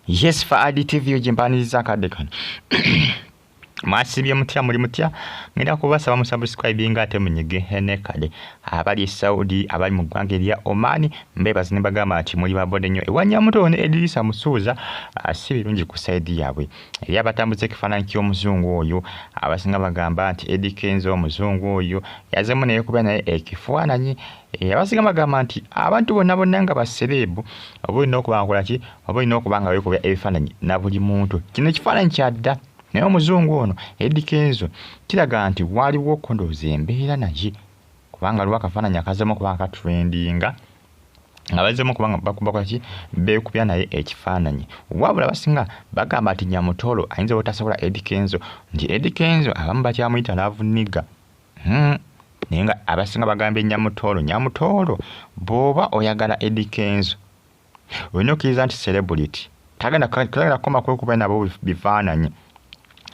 Yes, for additive jimbaniriza akadde kano. Mwasibye mutya muli mutya ngenda kubasaba musubscribinga ate munyige hene kale abali Saudi abali mu ggwanga erya Oman mbebazi ne bagamba ati muli babode nnyo ewanya mutone Edrisa Musuuza si birungi ku side yaabwe eri abatambuze kifaananyi ky'omuzungu oyo abasinga bagamba nti Eddie Kenzo omuzungu oyo yazemu naye kuba naye ekifaananyi abasinga bagamba nti abantu bonna bonna nga basereebu oba olina okuba nkola ki oba olina okuba nga weekubya ebifaananyi na buli muntu kino ekifaananyi kyadda naye omuzungu ono Eddie Kenzo kiraga nti waliwo kondooza embeera naye kubanga lwa kafaananyi akazemu kuba katrendinga nga bazemu kubanga bakuba ki beekubya naye ekifaananyi wabula basinga bagamba nti Nyamutolo ayinza obutasobola Eddie Kenzo nti Eddie Kenzo abamu bakyamuyita Love Nigga naye nga abasinga bagambye Nyamutolo bw'oba oyagala Eddie Kenzo olina okkiriza nti celebrity tagenda kukoma kwekuba nabo bifaananyi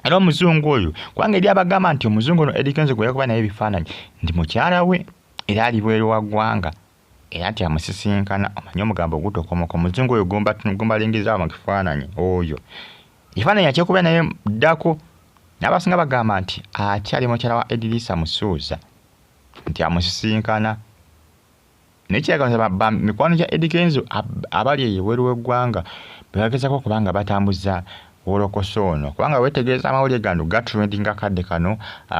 era omuzungu oyo kubanga eri abagamba nti omuzungu ono Eddie Kenzo gwe yakuba naye ebifaananyi nti mukyala we era ali bweru wa ggwanga era nti amusisinkana omanyi omugambo ogutokomoka omuzungu oyo gumbalingiriza mu kifaananyi oyo ekifaananyi akyekuba naye ddako n'abasinga bagamba nti akyali mukyala wa Edrisa Musuuza nti amusisinkana nekiraga mikwano gya Eddie Kenzo abali eyo ebweru w'eggwanga bebagezaako kubanga batambuza wolokoso ono kubanga wetegereza amawulire gano gatrendinga kadde kano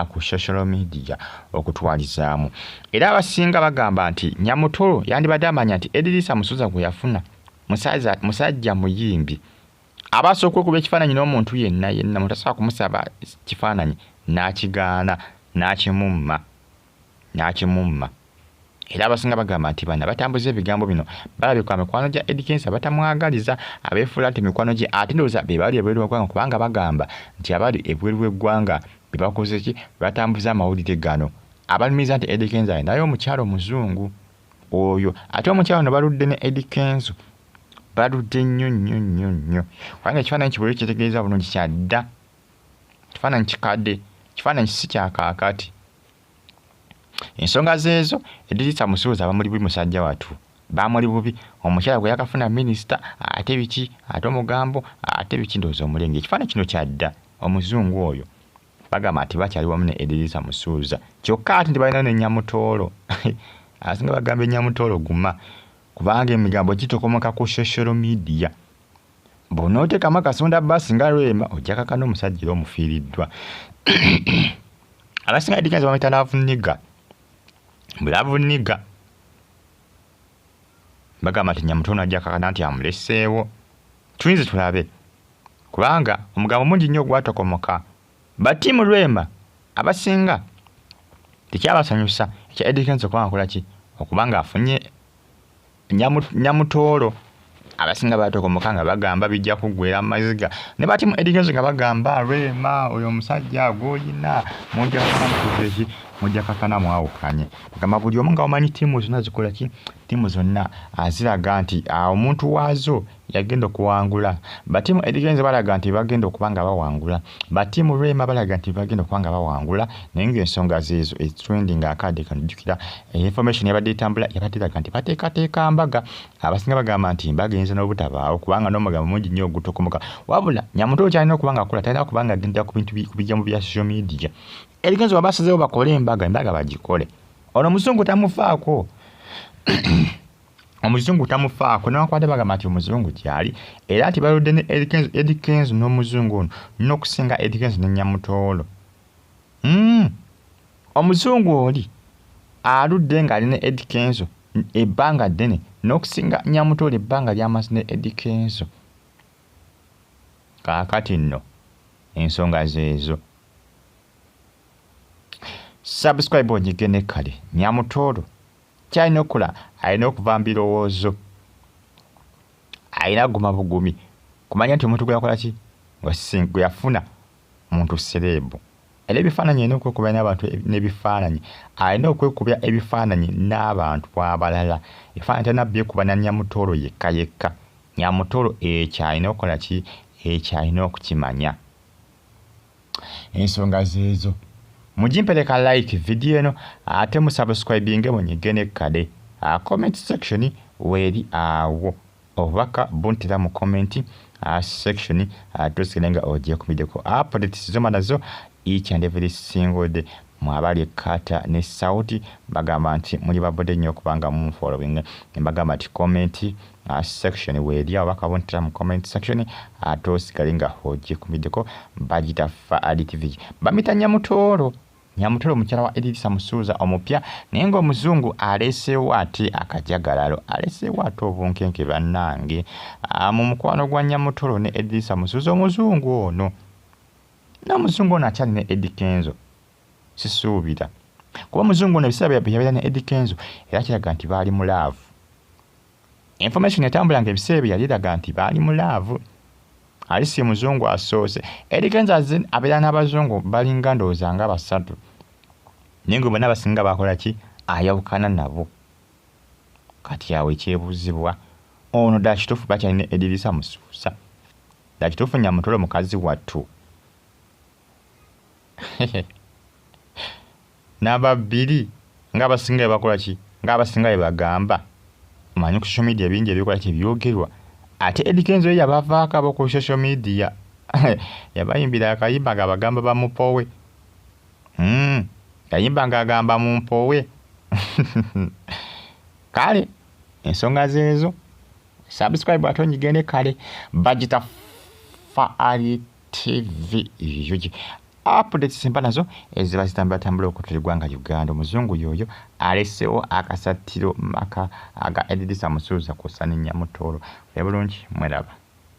ku social media okutwalizaamu era abasinga bagamba nti Nyamutolo yandibadde amanya nti Edrisa Musuuza gwe yafuna musajja muyimbi abasooka okuba ekifaananyi n'omuntu yenna mutasobola kumusaba kifaananyi n'akigaana n'akimumma era abasinga bagamba nti bana batambuza ebigambo bino balabye kwa mikwano gya Eddie Kenzo batamwagaliza abeefuula nti mikwano gye ate ndowooza be bali ebweru w'eggwanga kubanga bagamba nti abali ebweru w'eggwanga be bakoze ki batambuza amawulire gano abalumiriza nti Eddie Kenzo alinayo omukyalo omuzungu oyo ate omukyalo ono baludde ne Eddie Kenzo baludde nnyo kubanga ekifaananyi kibwe kyetegereza bulungi kyadda kifaananyi kikadde kifaananyi si kyakaakati ensonga zeezo Edrisa Musuuza bamuli bubi musajja wattu bamuli bubi omukyala gwe yakafuna minisita ate biki ate omugambo ate biki ndowooza omulenge ekifaananyi kino kyadda omuzungu oyo bagamba nti bakyali wamu ne Edrisa Musuuza kyokka ate nti balina ne Nyamutolo asinga bagamba Nyamutolo guma kubanga emigambo gitokomoka ku social media bw'onooteekamu akasonda basi nga Rwema ojja kakana omusajja era omufiiriddwa abasinga Eddie Kenzo bamuyita Love Nigga Love Nigga bagamba nti Nyamutolo ajja kakana nti amuleseewo tuyinze tulabe kubanga omugambo mungi nnyo gwatokomoka batiimu Rwema abasinga tekyabasanyusa ekya Eddie Kenzo kubanga akola ki okubanga afunye Nyamutolo abasinga batokomoka nga bagamba bijja kuggwera amaziga ne batiimu Eddie Kenzo nga bagamba Rwema oyo omusajja gw'olina mujja kakana mwawukanye gamba buli omu nga omanyi ttiimu zonna zikola ki ttiimu zonna aziraga nti omuntu waazo yagenda okuwangula batiimu Eddie Kenzo balaga nti bagenda okuba nga bawangula batiimu Rwema balaga nti bagenda okuba nga bawangula naye ng'ensonga zeezo etrending akadde kano jjukira information yabadde etambula yabadde eraga nti bateekateeka mbaga abasinga bagamba nti mbaga eyinza n'obutabaawo kubanga n'omugambo mungi nnyo ogutokomoka wabula Nyamutolo kyalina okuba nga akola talina kuba nga agenda ku bintu kubiggya mu bya social media Eddie Kenzo babasazeewo bakole embaga bagikole ono omuzungu tamufaako omuzungu tamufaako newankubadde bagamba nti omuzungu gyali era nti baludde ne Eddie Kenzo n'omuzungu ono n'okusinga Eddie Kenzo ne Nyamutolo omuzungu oli aludde ng'ali ne Eddie Kenzo ebbanga ddene n'okusinga Nyamutolo ebbanga ly'amaze ne Eddie Kenzo kaakati nno ensonga zeezo subscribe onyigene kale Nyamutolo kyalina okukola alina okuva mu birowoozo alina guma bugumi kumanya nti omuntu gwe yakola ki gwe yafuna muntu sereebu era ebifaananyi alina okwekubya n'abantu n'ebifaananyi alina okwekubya ebifaananyi n'abantu abalala ebifaananyi talina byekuba na Nyamutolo yekka Nyamutolo ekyo alina okukola ki ekyo alina okukimanya ensonga zeezo mujimpereka like video eno ate musubscribinge munyigene kale comment section weeri awo obubaka buntira mu comment section tusirenga oje kumideko updates zoma nazo each and every single day mwabali kata ne sauti bagamba nti muri babode nyo kubanga mu following bagamba nti comment section weri abaka bontira mu comment section tusirenga oje kumideko bagita fa adtv bamita Nyamutoro mukyala wa Edith Samusuza omupya nengo omuzungu alese wati akajagalalo alese wati obunkenke bannange mu mukwano gwa Nyamutoro ne Edith Samusuza omuzungu ono na muzungu ono akyali ne Eddie Kenzo sisuubira kuba muzungu ono bisaba yabeera ne Eddie Kenzo era kiraga nti baali mu love information yatambulanga ebiseera yaliraga nti baali mu love alisi muzungu asoose Eddie Kenzo abeera n'abazungu balinga ndowooza nga basatu nengo bonna basinga bakola ki ayawukana nabo kati yawe ekyebuuzibwa ono dakituufu bakyali ne Edith Samusuza dakituufu Nyamutoro mukazi wattu n'ababiri nga basinga bakola ki nga basinga bagamba manyi ku social media bingi ebikola ki byogerwa ate Eddie Kenzo yabavaako abo ku social media yabayimbira akayimba nga bagamba bamupowe yayimba nga agamba mumpowe kale ensonga zezo subscribe atonyigende kale bagita Faali TV yuji updates simba nazo eziba zitambula okutulirwanga Uganda omuzungu yoyo alesewo akasatiro maka aga Edith Samusuza kusani Nyamutoro bulungi mweraba